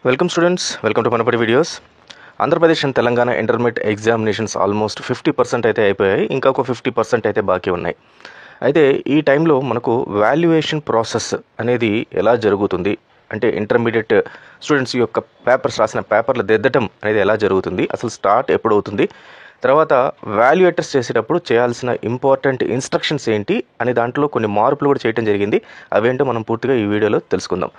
Welcome students, welcome to Manapati videos. Andhra Pradesh and Telangana intermediate examinations almost 50% అయితే అయిపోయాయి. ఇంకా ఒక 50% అయితే బాకీ ఉన్నాయి. అయితే ఈ టైంలో మనకు వాల్యుయేషన్ ప్రాసెస్ అనేది ఎలా జరుగుతుంది అంటే ఇంటర్మీడియట్ స్టూడెంట్స్ యొక్క పేపర్స్ రాసిన పేపర్లు దిద్దటం అనేది ఎలా జరుగుతుంది, అసలు స్టార్ట్ ఎప్పుడు అవుతుంది, తర్వాత వాల్యుయేటర్స్ చేసేటప్పుడు చేయాల్సిన ఇంపార్టెంట్ ఇన్స్ట్రక్షన్స్ ఏంటి అనే దాంట్లో కొన్ని మార్పులు కూడా చేయడం జరిగింది. అవేంటో మనం పూర్తిగా ఈ వీడియోలో తెలుసుకుందాం.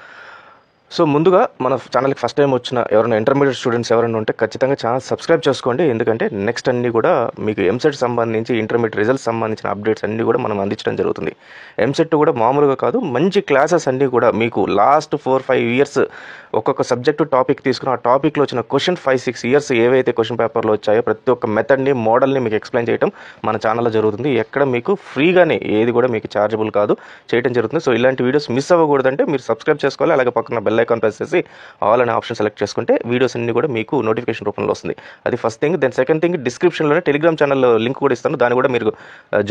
సో ముందుగా మన ఛానల్కి ఫస్ట్ టైం వచ్చిన ఎవరైనా ఇంటర్మీడియట్ స్టూడెంట్స్ ఎవరైనా ఉంటే ఖచ్చితంగా ఛానల్ సబ్స్క్రైబ్ చేసుకోండి. ఎందుకంటే నెక్స్ట్ అన్నీ కూడా మీకు ఎంసెట్ సంబంధించి ఇంటర్మీడియట్ రిజల్ట్స్ సంబంధించిన అప్డేట్స్ అన్నీ కూడా మనం అందించడం జరుగుతుంది. ఎంసెట్ కూడా మామూలుగా కాదు, మంచి క్లాసెస్ అన్నీ కూడా మీకు లాస్ట్ 4-5 ఇయర్స్ ఒక్కొక్క సబ్జెక్టు టాపిక్ తీసుకుని ఆ టాపిక్లో వచ్చిన క్వశ్చన్ 5-6 ఇయర్స్ ఏవైతే క్వశ్చన్ పేపర్లో వచ్చాయో ప్రతి ఒక్క మెథడ్ని మోడల్ని మీకు ఎక్స్ప్లెయిన్ చేయడం మన ఛానల్లో జరుగుతుంది. ఎక్కడ మీకు ఫ్రీగానే ఏది కూడా మీకు ఛార్జబుల్ కాదు చేయడం జరుగుతుంది. సో ఇలాంటి వీడియోస్ మిస్ అవ్వకూడదంటే మీరు సబ్స్క్రైబ్ చేసుకోవాలి. అలాగే పక్కన బెల్ ఐకాన్ ప్రెస్ చేసి ఆల్ అనే ఆప్షన్ సెలెక్ట్ చేసుకుంటే వీడియోస్ అన్ని కూడా మీకు నోటిఫికేషన్ రూపంలో వస్తుంది. అది first thing. Then second thing, డిస్క్రిప్షన్లోనే టెలిగ్రామ్ ఛానల్ లింక్ కూడా ఇస్తాను, దాన్ని కూడా మీరు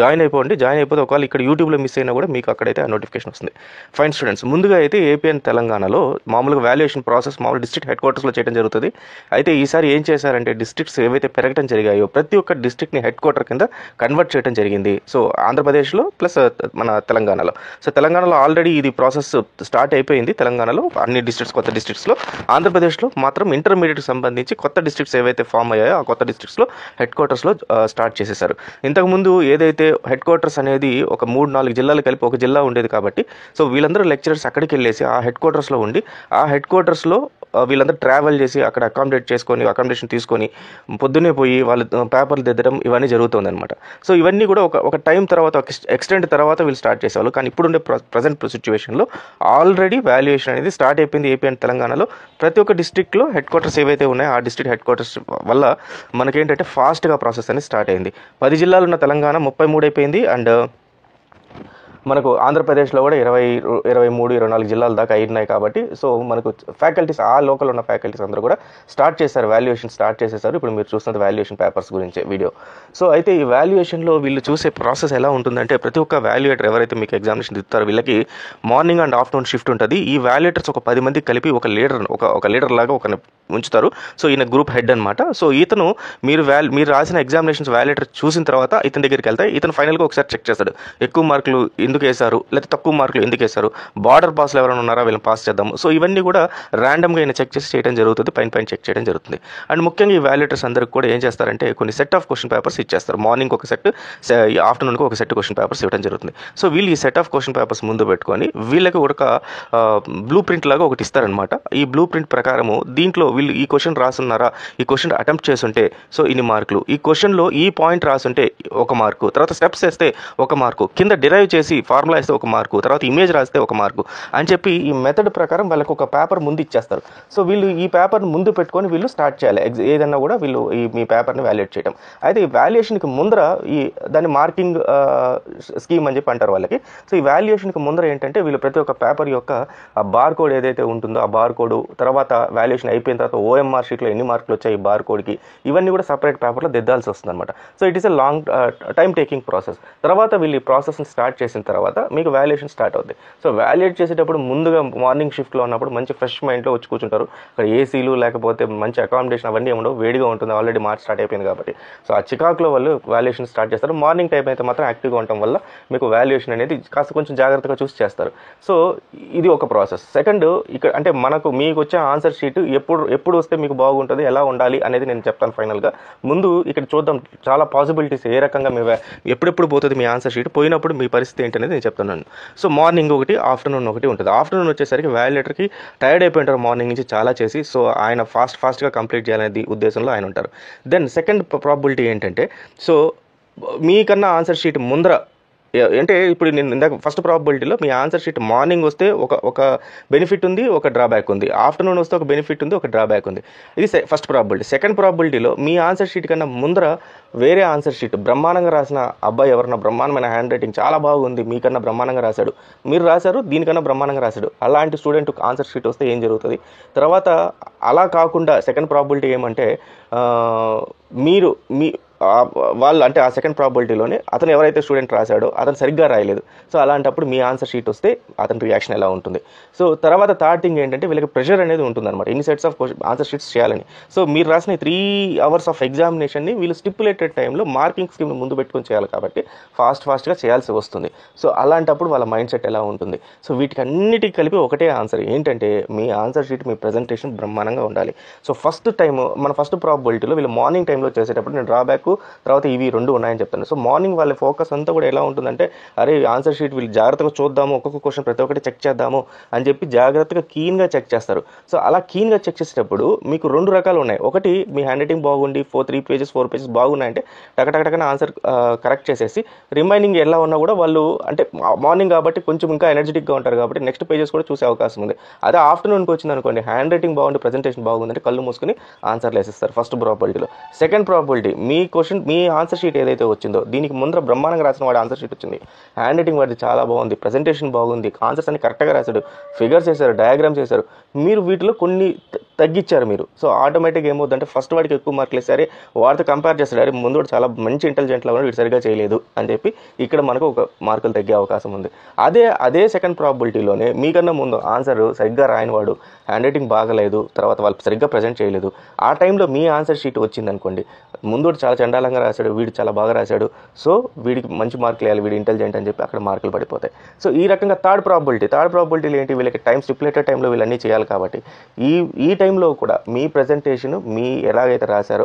జాయిన్ అయిపోండి. జాయిన్ అయిపోతే ఒకవేళ ఇక్కడ యూట్యూబ్లో మిస్ అయినా కూడా మీకు అక్కడైతే ఆ నోటిఫికేషన్ వస్తుంది. ఫైన్ స్టూడెంట్స్, ముందుగా అయితే ఏపీ అండ్ తెలంగాణలో మామూలుగా వాల్యుయేషన్ ప్రాసెస్ మామూలు డిస్ట్రిక్ట్ హెడ్ క్వార్టర్స్లో చేయడం జరుగుతుంది. అయితే ఈసారి ఏం చేశారంటే డిస్ట్రిక్ట్స్ ఏవైతే పెరగడం జరిగాయో ప్రతి ఒక్క డిస్ట్రిక్ట్ని హెడ్ క్వార్టర్ కింద కన్వర్ట్ చేయడం జరిగింది. సో ఆంధ్రప్రదేశ్లో ప్లస్ మన తెలంగాణలో. సో తెలంగాణలో ఆల్రెడీ ఇది ప్రాసెస్ స్టార్ట్ అయిపోయింది. తెలంగాణలో అన్ని డిస్ట్రిక్ట్స్ కొత్త డిస్ట్రిక్ట్స్లో. ఆంధ్రప్రదేశ్లో మాత్రం ఇంటర్మీడియట్కి సంబంధించి కొత్త డిస్ట్రిక్ట్స్ ఏవైతే ఫామ్ అయ్యాయో ఆ కొత్త డిస్ట్రిక్ట్స్లో హెడ్ క్వార్టర్స్లో స్టార్ట్ చేసేసారు. ఇంతకుముందు ఏదైతే హెడ్ క్వార్టర్స్ అనేది ఒక 3-4 జిల్లాలు కలిపి ఒక జిల్లా ఉండేది కాబట్టి సో వీళ్ళందరూ లెక్చరర్స్ అక్కడికి వెళ్ళేసి ఆ హెడ్ క్వార్టర్స్లో ఉండి ఆ హెడ్ క్వార్టర్స్లో వీళ్ళందరూ ట్రావెల్ చేసి అక్కడ అకామిడేషన్ తీసుకొని పొద్దున్నే పోయి వాళ్ళు పేపర్లు దిద్దడం ఇవన్నీ జరుగుతుంది అనమాట. సో ఇవన్నీ కూడా ఒక టైం తర్వాత ఒక ఎక్స్టెంట్ తర్వాత వీళ్ళు స్టార్ట్ చేసేవాళ్ళు. కానీ ఇప్పుడుండే ప్రజెంట్ సిచ్యువేషన్లో ఆల్రెడీ వాల్యుయేషన్ అనేది స్టార్ట్ అయిపోయింది ఏపీ అండ్ తెలంగాణలో. ప్రతి ఒక్క డిస్ట్రిక్ట్లో హెడ్ క్వార్టర్స్ ఏవైతే ఉన్నాయో ఆ డిస్ట్రిక్ట్ హెడ్ క్వార్టర్స్ వల్ల మనకేంటంటే ఫాస్ట్గా ప్రాసెస్ అనేది స్టార్ట్ అయింది. 10 జిల్లాలు ఉన్న తెలంగాణ 33 అయిపోయింది. అండ్ మనకు ఆంధ్రప్రదేశ్లో కూడా 23-24 జిల్లాల దాకా అయినాయి. కాబట్టి సో మనకు ఫ్యాకల్టీస్ ఆ లోకల్ ఉన్న ఫ్యాకల్టీస్ అందరూ కూడా స్టార్ట్ చేశారు, వాల్యుయేషన్ స్టార్ట్ చేసేసారు. ఇప్పుడు మీరు చూస్తున్నది వాల్యుయేషన్ పేపర్స్ గురించి వీడియో. సో అయితే ఈ వాల్యుయేషన్లో వీళ్ళు చూసే ప్రాసెస్ ఎలా ఉంటుందంటే ప్రతి ఒక్క వాల్యుయేటర్ ఎవరైతే మీకు ఎగ్జామినేషన్ ఇస్తారో వీళ్ళకి మార్నింగ్ అండ్ ఆఫ్టర్నూన్ షిఫ్ట్ ఉంటుంది. ఈ వాల్యుయేటర్స్ ఒక 10 మంది కలిపి ఒక లీడర్ లాగా ఒకరిని ఉంచుతారు. సో ఈయన గ్రూప్ హెడ్ అనమాట. సో ఇతను మీరు రాసిన ఎగ్జామినేషన్స్ వాల్యుయేటర్ చూసిన తర్వాత ఇతని దగ్గరికి వెళ్తాయి. ఇతను ఫైనల్గా ఒకసారి చెక్ చేస్తాడు, ఎక్కువ మార్కులు ఎందుకు వేశారు లేకపోతే తక్కువ మార్కులు ఎందుకు వేశారు, బార్డర్ పాస్లో ఎవరైనా ఉన్నారా వీళ్ళని పాస్ చేద్దాము. సో ఇవన్నీ కూడా ర్యాండమ్గా ఈయన చెక్ చేసి చేయడం జరుగుతుంది, పైన చెక్ చేయడం జరుగుతుంది. అండ్ ముఖ్యంగా ఈ వాల్యుయేటర్స్ అందరికి కూడా ఏం చేస్తారంటే కొన్ని సెట్ ఆఫ్ క్వశ్చన్ పేపర్స్ ఇచ్చేస్తారు. మార్నింగ్ ఒక సెట్, ఆఫ్టర్నూన్కి ఒక సెట్ క్వశ్చన్ పేపర్స్ ఇవ్వడం జరుగుతుంది. సో వీళ్ళు ఈ సెట్ ఆఫ్ క్వశ్చన్ పేపర్స్ ముందు పెట్టుకొని వీళ్ళకి ఒక బ్లూ ప్రింట్ లాగా ఒకటి ఇస్తారనమాట. ఈ బ్లూ ప్రింట్ ప్రకారము దీంట్లో వీళ్ళు ఈ క్వశ్చన్ రాసున్నారా, ఈ క్వశ్చన్ అటెంప్ట్ చేస్తుంటే సో ఇన్ని మార్కులు, ఈ క్వశ్చన్లో ఈ పాయింట్ రాసుంటే 1 మార్కు, తర్వాత స్టెప్స్ వేస్తే 1 మార్కు, కింద డిరైవ్ చేసి ఫార్ములా వేస్తే 1 మార్కు, తర్వాత ఇమేజ్ రాస్తే 1 మార్కు అని చెప్పి ఈ మెథడ్ ప్రకారం వాళ్ళకి ఒక పేపర్ ముందు ఇచ్చేస్తారు. సో వీళ్ళు ఈ పేపర్ని ముందు పెట్టుకొని వీళ్ళు స్టార్ట్ చేయాలి ఏదన్నా కూడా వీళ్ళు మీ పేపర్ని వాల్యుయేట్ చేయడం. అయితే ఈ వాల్యుయేషన్కి ముందర దాన్ని మార్కింగ్ స్కీమ్ అని చెప్పి అంటారు వాళ్ళకి. సో ఈ వాల్యుయేషన్కి ముందర ఏంటంటే వీళ్ళు ప్రతి ఒక్క పేపర్ యొక్క బార్ కోడ్ ఏదైతే ఉంటుందో ఆ బార్ కోడ్, తర్వాత వాల్యుయేషన్ అయిపోయిన తర్వాత ఓఎంఆర్ షీట్లో ఎన్ని మార్కులు వచ్చాయి ఈ బార్ కోడ్కి, ఇవన్నీ కూడా సపరేట్ పేపర్లో దిద్దాల్సి వస్తుంది అనమాట. So it is a long time taking process. తర్వాత వీళ్ళు ఈ ప్రాసెస్ని స్టార్ట్ చేసిన తర్వాత మీకు వాల్యుయేషన్ స్టార్ట్ అవుతుంది. సో వాల్యుయేట్ చేసేటప్పుడు ముందుగా మార్నింగ్ షిఫ్ట్లో ఉన్నప్పుడు మంచి ఫ్రెష్ మైండ్లో వచ్చి కూర్చుంటారు. అక్కడ ఏసీలు లేకపోతే మంచి అకామిడేషన్ అవన్నీ ఉండవు, వేడిగా ఉంటుంది, ఆల్రెడీ మార్చ్ స్టార్ట్ అయిపోయింది కాబట్టి. సో ఆ చికాకులో వాళ్ళు వాల్యుయేషన్ స్టార్ట్ చేస్తారు. మార్నింగ్ టైం అయితే మాత్రం యాక్టివ్గా ఉండటం వల్ల మీకు వాల్యుయేషన్ అనేది కాస్త కొంచెం జాగ్రత్తగా చూసి చేస్తారు. సో ఇది ఒక ప్రాసెస్. సెకండ్, ఇక్కడ అంటే మీకు వచ్చే ఆన్సర్ షీట్ ఎప్పుడు వస్తే మీకు బాగుంటుంది, ఎలా ఉండాలి అనేది నేను చెప్తాను ఫైనల్గా. ముందు ఇక్కడ చూద్దాం చాలా పాసిబిలిటీస్, ఏ రకంగా మీ ఎప్పుడెప్పుడు పోతుంది మీ ఆన్సర్ షీట్, పోయినప్పుడు మీ పరిస్థితి ఏంటనేది నేను చెప్తున్నాను. సో మార్నింగ్ ఒకటి, ఆఫ్టర్నూన్ ఒకటి ఉంటుంది. ఆఫ్టర్నూన్ వచ్చేసరికి వాల్యుయేటర్కి టైర్డ్ అయిపోయింటారు మార్నింగ్ నుంచి చాలా చేసి. సో ఆయన ఫాస్ట్గా కంప్లీట్ చేయాలనే ఉద్దేశంలో ఆయన ఉంటారు. దెన్ సెకండ్ ప్రాబిలిటీ ఏంటంటే సో మీకన్నా ఆన్సర్ షీట్ ముందర అంటే ఇప్పుడు నేను ఇందాక ఫస్ట్ ప్రాబిలిటీలో మీ ఆన్సర్ షీట్ మార్నింగ్ వస్తే ఒక బెనిఫిట్ ఉంది, ఒక డ్రాబ్యాక్ ఉంది. ఆఫ్టర్నూన్ వస్తే ఒక బెనిఫిట్ ఉంది, ఒక డ్రాబ్యాక్ ఉంది. ఇది ఫస్ట్ ప్రాబిలిటీ. సెకండ్ ప్రాబిలిటీలో మీ ఆన్సర్ షీట్ కన్నా ముందర వేరే ఆన్సర్ షీట్ బ్రహ్మాండంగా రాసిన అబ్బాయి ఎవరన్నా, బ్రహ్మాండమైన హ్యాండ్ రైటింగ్ చాలా బాగుంది, మీకన్నా బ్రహ్మాండంగా రాశాడు, మీరు రాశారు దీనికన్నా బ్రహ్మాండంగా రాశాడు, అలాంటి స్టూడెంట్ ఆన్సర్ షీట్ వస్తే ఏం జరుగుతుంది. తర్వాత అలా కాకుండా సెకండ్ ప్రాబిలిటీ ఏమంటే వాళ్ళు అంటే ఆ సెకండ్ ప్రాబిలిటీలోనే అతను ఎవరైతే స్టూడెంట్ రాశాడో అతను సరిగ్గా రాయలేదు. సో అలాంటప్పుడు మీ ఆన్సర్ షీట్ వస్తే అతని రియాక్షన్ ఎలా ఉంటుంది. సో తర్వాత థర్డ్ థింగ్ ఏంటంటే వీళ్ళకి ప్రెషర్ అనేది ఉంటుందన్నమాట, ఇన్ని సెట్స్ ఆఫ్ ఆన్సర్ షీట్స్ చేయాలని. సో మీరు రాసిన 3 hours ఆఫ్ ఎగ్జామినేషన్ని వీళ్ళు స్టిపులేటెడ్ టైంలో మార్కింగ్ స్కీమ్ ముందు పెట్టుకొని చేయాలి కాబట్టి ఫాస్ట్గా చేయాల్సి వస్తుంది. సో అలాంటప్పుడు వాళ్ళ మైండ్ సెట్ ఎలా ఉంటుంది. సో వీటికి అన్నిటికీ కలిపి ఒకటే ఆన్సర్ ఏంటంటే మీ ఆన్సర్ షీట్, మీ ప్రజెంటేషన్ బ్రహ్మాండంగా ఉండాలి. సో ఫస్ట్ మన ఫస్ట్ ప్రాబిలిటీలో వీళ్ళు మార్నింగ్ టైంలో చేసేటప్పుడు నేను డ్రాబ్యాక్ తర్వాత ఇవి 2 ఉన్నాయని చెప్తాను. సో మార్నింగ్ వాళ్ళ ఫోకస్ అంతా కూడా ఎలా ఉంటుందంటే అరే ఆన్సర్ షీట్ వీళ్ళు జాగ్రత్తగా చూద్దాము, ఒక్కొక్క క్వశ్చన్ ప్రతి ఒక్కటి చెక్ చేద్దాము అని చెప్పి జాగ్రత్తగా కీన్గా చెక్ చేస్తారు. సో అలా కీన్గా చెక్ చేసేటప్పుడు మీకు 2 రకాలు ఉన్నాయి. ఒకటి మీ హ్యాండ్ రైటింగ్ బాగుండి 3 pages 4 pages బాగున్నాయంటే టకటకటకన ఆన్సర్ కరెక్ట్ చేసేసి రిమైనింగ్ ఎలా ఉన్నా కూడా వాళ్ళు అంటే మార్నింగ్ కాబట్టి కొంచెం ఇంకా ఎనర్జెటిక్గా ఉంటారు కాబట్టి నెక్స్ట్ పేజెస్ కూడా చూసే అవకాశం ఉంది. అదే ఆఫ్టర్నూన్కి వచ్చింది అనుకోండి, హ్యాండ్ రైటింగ్ బాగుండి ప్రజెంటేషన్ బాగుందంటే కళ్ళు మూసుకుని ఆన్సర్లు వేసేస్తారు ఫస్ట్ ప్రాబిలిటీలో. సెకండ్ ప్రాబిలిటీ మీ ఆన్సర్ షీట్ ఏదైతే వచ్చిందో దీనికి ముందర బ్రహ్మాండంగా రాసిన వాడి ఆన్సర్ షీట్ వచ్చింది, హ్యాండ్ రైటింగ్ వాడిది చాలా బాగుంది, ప్రజెంటేషన్ బాగుంది, ఆన్సర్స్ అన్ని కరెక్ట్గా రాశాడు, ఫిగర్స్ వేశారు, డయాగ్రామ్స్ వేశారు, మీరు వీటిలో కొన్ని తగ్గించారు మీరు. సో ఆటోమేటిక్గా ఏమవుతుందంటే ఫస్ట్ వాడికి ఎక్కువ మార్కులు వేసారే వాడితో కంపేర్ చేస్తాడు, అరే ముందు వాడు చాలా మంచి ఇంటెలిజెంట్లో ఉన్నాడు వీడు సరిగ్గా చేయలేదు అని చెప్పి ఇక్కడ మనకు ఒక మార్కులు తగ్గే అవకాశం ఉంది. అదే సెకండ్ ప్రాబిలిటీలోనే మీకన్నా ముందు ఆన్సర్ సరిగ్గా రాయని వాడు, హ్యాండ్ రైటింగ్ బాగలేదు, తర్వాత వాళ్ళు సరిగ్గా ప్రజెంట్ చేయలేదు, ఆ టైంలో మీ ఆన్సర్ షీట్ వచ్చింది అనుకోండి, ముందు చాలా చండాలంగా రాశాడు, వీడు చాలా బాగా రాశాడు, సో వీడికి మంచి మార్కులు వేయాలి, వీడు ఇంటెలిజెంట్ అని చెప్పి అక్కడ మార్కులు పడిపోతాయి. సో ఈ రకంగా థర్డ్ ప్రాబిలిటీలు ఏంటి, వీళ్ళకి టైం స్టిపులేటెడ్ టైంలో వీళ్ళన్నీ చేయాలి కాబట్టి ఈ టైంలో కూడా మీ ప్రజెంటేషన్ మీ ఎలాగైతే రాశారో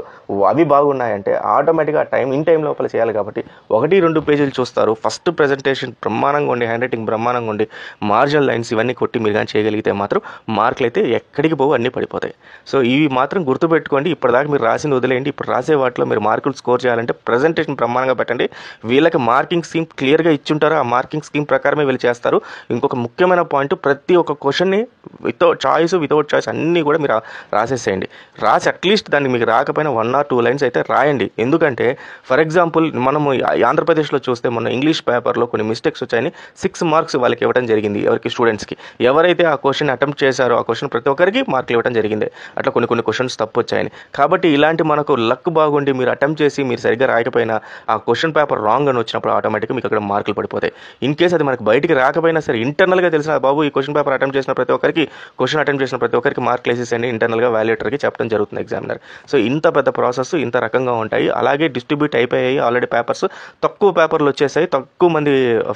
అవి బాగున్నాయంటే ఆటోమేటిక్గా ఇన్ టైం లోపల చేయాలి కాబట్టి 1-2 పేజీలు చూస్తారు. ఫస్ట్ ప్రజెంటేషన్ బ్రహ్మాండంగా ఉండి హ్యాండ్ రైటింగ్ బ్రహ్మాండంగా ఉండి మార్జినల్ లైన్స్ ఇవన్నీ కొట్టి మీరు కానీ చేయగలిగితే మాత్రం మార్కులు అయితే ఎక్కడికి పోవు, అన్నీ పడిపోతాయి. సో ఇవి మాత్రం గుర్తుపెట్టుకోండి. ఇప్పటిదాకా మీరు రాసింది వదిలేయండి, ఇప్పుడు రాసే వాటిలో మీరు మార్కులు స్కోర్ చేయాలంటే ప్రజెంటేషన్ బ్రహ్మాండంగా పెట్టండి. వీళ్ళకి మార్కింగ్ స్కీమ్ క్లియర్గా ఇచ్చుంటారు, ఆ మార్కింగ్ స్కీమ్ ప్రకారమే వీళ్ళు చేస్తారు. ఇంకొక ముఖ్యమైన పాయింట్, ప్రతి ఒక్క క్వశ్చన్ని వితౌట్ చాయిస్ అన్నీ కూడా మీరు రాసేసేయండి. రాసి అట్లీస్ట్ దాన్ని మీకు రాకపోయినా 1 or 2 lines అయితే రాయండి. ఎందుకంటే ఫర్ ఎగ్జాంపుల్ మనము ఆంధ్రప్రదేశ్లో చూస్తే మొన్న ఇంగ్లీష్ పేపర్లో కొన్ని మిస్టేక్స్ వచ్చాయని 6 marks వాళ్ళకి ఇవ్వడం జరిగింది. ఎవరికి స్టూడెంట్స్కి ఎవరైతే ఆ క్వశ్చన్ అటెంప్ట్ చేశారో ఆ క్వశ్చన్ ప్రతి ఒక్కరికి మార్కులు ఇవ్వడం జరిగింది. అట్లా కొన్ని క్వశ్చన్స్ తప్పు వచ్చాయని. కాబట్టి ఇలాంటి మనకు లక్ బాగుండి మీరు అటెంప్ట్ చేసి మీరు సరిగ్గా రాయకపోయినా ఆ క్వశ్చన్ పేపర్ రాంగ్ అని వచ్చినప్పుడు ఆటోమేటిక్గా మీకు అక్కడ మార్కులు పడిపోతాయి. ఇన్ కేసు అది మనకు బయటికి రాకపోయినా సరే ఇంటర్నల్గా తెలిసిన బాబు ఈ క్వశ్చన్ పేపర్ అటెంప్ట్ చేసిన ప్రతి ఒక్కరికి మార్కులు వేసేసండి ఇంటర్నల్గా వాల్యుయేటర్కి చెప్పడం జరుగుతుంది ఎగ్జామినర్. సో ఇంత పెద్ద ప్రాసెస్ ఇంత రకంగా ఉంటాయి. అలాగే డిస్ట్రిబ్యూట్ అయిపోయాయి ఆల్రెడీ పేపర్స్, తక్కువ పేపర్లు వచ్చేసాయి, తక్కువ మంది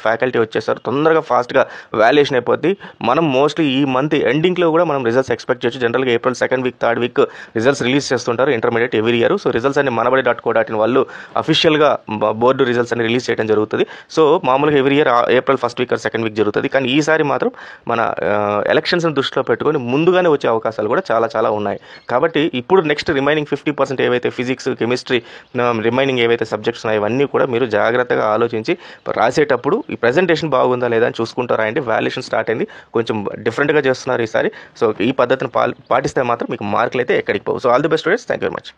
ఫ్యాకల్టీ వచ్చేసారు, తొందరగా ఫాస్ట్గా వాల్యుయేషన్ అయిపోద్ది. మనం మోస్ట్లీ ఈ మంత్ ఎండింగ్లో కూడా మనం రిజల్ట్స్ ఎక్స్పెక్ట్ చేయొచ్చు. జనరల్గా April 2nd week 3rd week results release చేస్తుంటారు intermediate every year. So results అన్ని manabadi.co.in వాళ్ళు అఫీషియల్గా బోర్డు రిజల్ట్స్ అన్ని రిలీజ్ చేయడం జరుగుతుంది. సో మామూలుగా every year April 1st week or 2nd week జరుగుతుంది. కానీ ఈసారి మాత్రం మన ఎలక్షన్స్ని దృష్టిలో పెట్టుకొని ముందుగానే వచ్చే అవకాశాలు కూడా చాలా ఉన్నాయి. కాబట్టి ఇప్పుడు నెక్స్ట్ రిమైనింగ్ 50% ఏవైతే ఫిజిక్స్, కెమిస్ట్రీ, రిమైనింగ్ ఏవైతే సబ్జెక్ట్స్ ఉన్నాయో ఇవన్నీ కూడా మీరు జాగ్రత్తగా ఆలోచించి రాసేటప్పుడు ఈ ప్రజెంటేషన్ బాగుందా లేదా అని చూసుకుంటారా అండి. వాల్యుయేషన్ స్టార్ట్ అయింది, కొంచెం డిఫరెంట్గా చేస్తున్నారు ఈసారి. సో ఈ పద్ధతిని పాటిస్తే మాత్రం మీకు మార్కులు అయితే ఎక్కడికి పోవు. So all the best students, thank you very much.